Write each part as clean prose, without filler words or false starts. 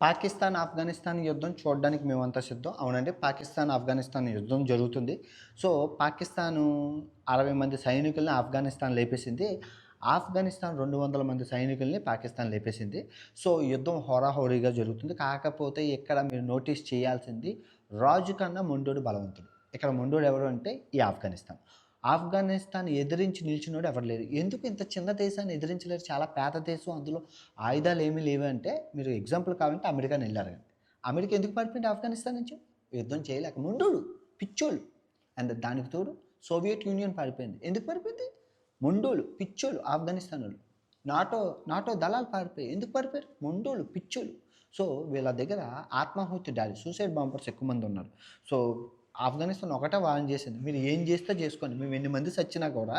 పాకిస్తాన్, ఆఫ్ఘనిస్తాన్ యుద్ధం చూడడానికి మేమంతా సిద్ధం. అవునండి. పాకిస్తాన్, ఆఫ్ఘనిస్తాన్ యుద్ధం జరుగుతుంది. సో, పాకిస్తాను 60 మంది సైనికుల్ని ఆఫ్ఘనిస్తాన్ లేపేసింది. ఆఫ్ఘనిస్తాన్ 200 మంది సైనికుల్ని పాకిస్తాన్ లేపేసింది. సో, యుద్ధం హోరాహోరీగా జరుగుతుంది. కాకపోతే ఇక్కడ మీరు నోటీస్ చేయాల్సింది రాజు కన్నా మొండోడు బలవంతుడు. ఇక్కడ మొండోడు ఎవరు అంటే ఈ ఆఫ్ఘనిస్తాన్. ఆఫ్ఘనిస్తాన్ ఎదిరించి నిలిచినోడు ఎవరు లేరు. ఎందుకు ఇంత చిన్న దేశాన్ని ఎదిరించలేరు? చాలా పేద దేశం. అందులో ఆయుధాలేమీ లేవంటే మీరు ఎగ్జాంపుల్ కావాలంటే అమెరికానెళ్లారు. అమెరికా ఎందుకు పారిపోయింది ఆఫ్ఘనిస్తాన్ నుంచి? యుద్ధం చేయలేక. మొండోడు, పిచ్చోళ్ళు. అండ్ దానికి తోడు సోవియట్ యూనియన్ పారిపోయింది. ఎందుకు పారిపోయింది? మొండోళ్ళు, పిచ్చోళ్ళు ఆఫ్ఘనిస్తానోళ్ళు. నాటో నాటో దళాలు పారిపోయాయి. ఎందుకు పారిపోయారు? మొండోళ్ళు, పిచ్చోళ్ళు. సో, వీళ్ళ దగ్గర ఆత్మాహుతి దాడి, సూసైడ్ బాంబర్స్ ఎక్కువ మంది ఉన్నారు. సో, ఆఫ్ఘనిస్తాన్ ఒకటే వార్న్ చేసింది. మీరు ఏం చేస్తే చేసుకోండి. మేము ఎన్ని మంది సచ్చినా కూడా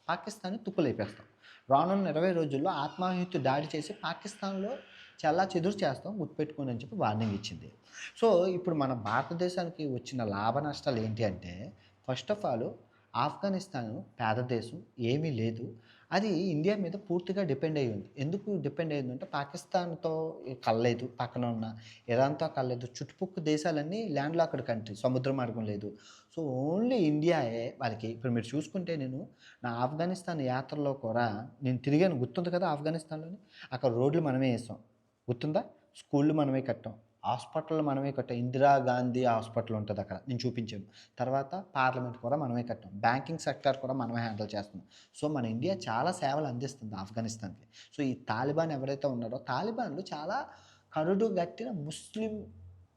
పాకిస్తాన్‌ని తుక్కులేపేస్తాం. రానున్న 20 రోజుల్లో ఆత్మాహుతి దాడి చేసి పాకిస్తాన్‌లో చెల్లాచెదురు చేస్తాం గుర్తుపెట్టుకోండి అని చెప్పి వార్నింగ్ ఇచ్చింది. సో, ఇప్పుడు మన భారతదేశానికి వచ్చిన లాభ నష్టాలు ఏంటి అంటే, ఫస్ట్ ఆఫ్ ఆల్ ఆఫ్ఘనిస్తాన్ పేద దేశం, ఏమీ లేదు. అది ఇండియా మీద పూర్తిగా డిపెండ్ అయ్యి ఉంది. ఎందుకు డిపెండ్ అయ్యిందంటే పాకిస్తాన్‌తో కలలేదు, పక్కన ఉన్న ఇరాన్‌తో కలలేదు. చుట్టుపక్కల దేశాలన్నీ ల్యాండ్ లాక్డ్ కంట్రీ, సముద్ర మార్గం లేదు. సో, ఓన్లీ ఇండియాయే వాళ్ళకి. ఇప్పుడు మీరు చూసుకుంటే నా ఆఫ్ఘనిస్తాన్ యాత్రలో కూడా నేను తిరిగాను గుర్తుంది కదా ఆఫ్ఘనిస్తాన్‌లోని. అక్కడ రోడ్లు మనమే ఏసాం. గుర్తుందా? స్కూళ్ళు మనమే కట్టాం. హాస్పిటల్‌లు మనమే కట్టాం. ఇందిరాగాంధీ హాస్పిటల్ ఉంటదక్కడ. నేను చూపించాను. తర్వాత పార్లమెంట్ కూడా మనమే కట్టాం. బ్యాంకింగ్ సెక్టార్ కూడా మనమే హ్యాండిల్ చేస్తున్నాం. సో, మన ఇండియా చాలా సేవలు అందిస్తుంది ఆఫ్ఘనిస్తాన్‌కి. సో, ఈ తాలిబాన్ ఎవరైతే ఉన్నారో తాలిబాన్‌లు చాలా కరుడు గట్టిన ముస్లిం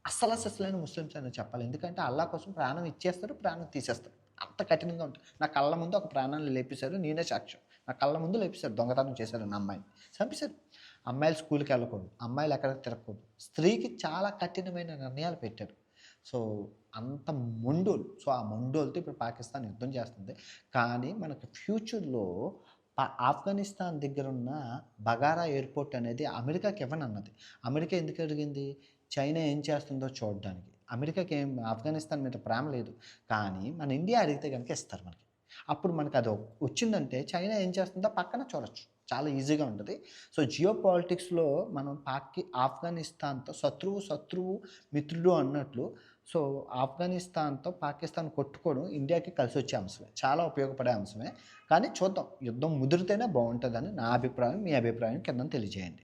అస్సలసలైన ముస్లిమ్స్ అని చెప్పాలి. ఎందుకంటే అల్లా కోసం ప్రాణం ఇచ్చేస్తారు, ప్రాణం తీసేస్తారు. అంత కఠినంగా ఉంటారు. నా కళ్ళ ముందు ఒక ప్రాణాన్ని లేపేశారు. నేనే సాక్ష్యం. నా కళ్ళ ముందు లేపేశారు. దొంగతనం చేశారు నా అమ్మాయిని. చంపేశారు. అమ్మాయిలు స్కూల్‌కి వెళ్ళకూడదు. అమ్మాయిలు ఎక్కడికి తిరగకూడదు. స్త్రీకి చాలా కఠినమైన నిర్ణయాలు పెట్టారు. సో, అంత మొండోలు. సో, ఆ మొండోలతో ఇప్పుడు పాకిస్తాన్ యుద్ధం చేస్తుంది. కానీ మనకు ఫ్యూచర్‌లో ఆఫ్ఘనిస్తాన్ దగ్గరున్న బగారా ఎయిర్‌పోర్ట్ అనేది అమెరికాకి ఇవ్వనన్నది. అమెరికా ఎందుకు అడిగింది? చైనా ఏం చేస్తుందో చూడడానికి. అమెరికాకి ఆఫ్ఘనిస్తాన్ మీద ప్రేమ లేదు. కానీ మన ఇండియా అడిగితే గనుక ఇస్తారు మనకి. అప్పుడు మనకది వచ్చిందంటే చైనా ఏం చేస్తుందో పక్కన చూడొచ్చు. చాలా ఈజీగా ఉంటది. సో, జియో పాలిటిక్స్‌లో మనం ఆఫ్ఘనిస్తాన్‌తో శత్రువు మిత్రుడు అన్నట్లు. సో, ఆఫ్ఘనిస్తాన్‌తో పాకిస్తాన్ కొట్టుకోవడం ఇండియాకి కలిసొచ్చే అంశమే. చాలా ఉపయోగపడే అంశమే. కానీ చూద్దాం. యుద్ధం ముదిరితేనే బావుంటదని నా అభిప్రాయం. మీ అభిప్రాయం కిందన తెలియజేయండి.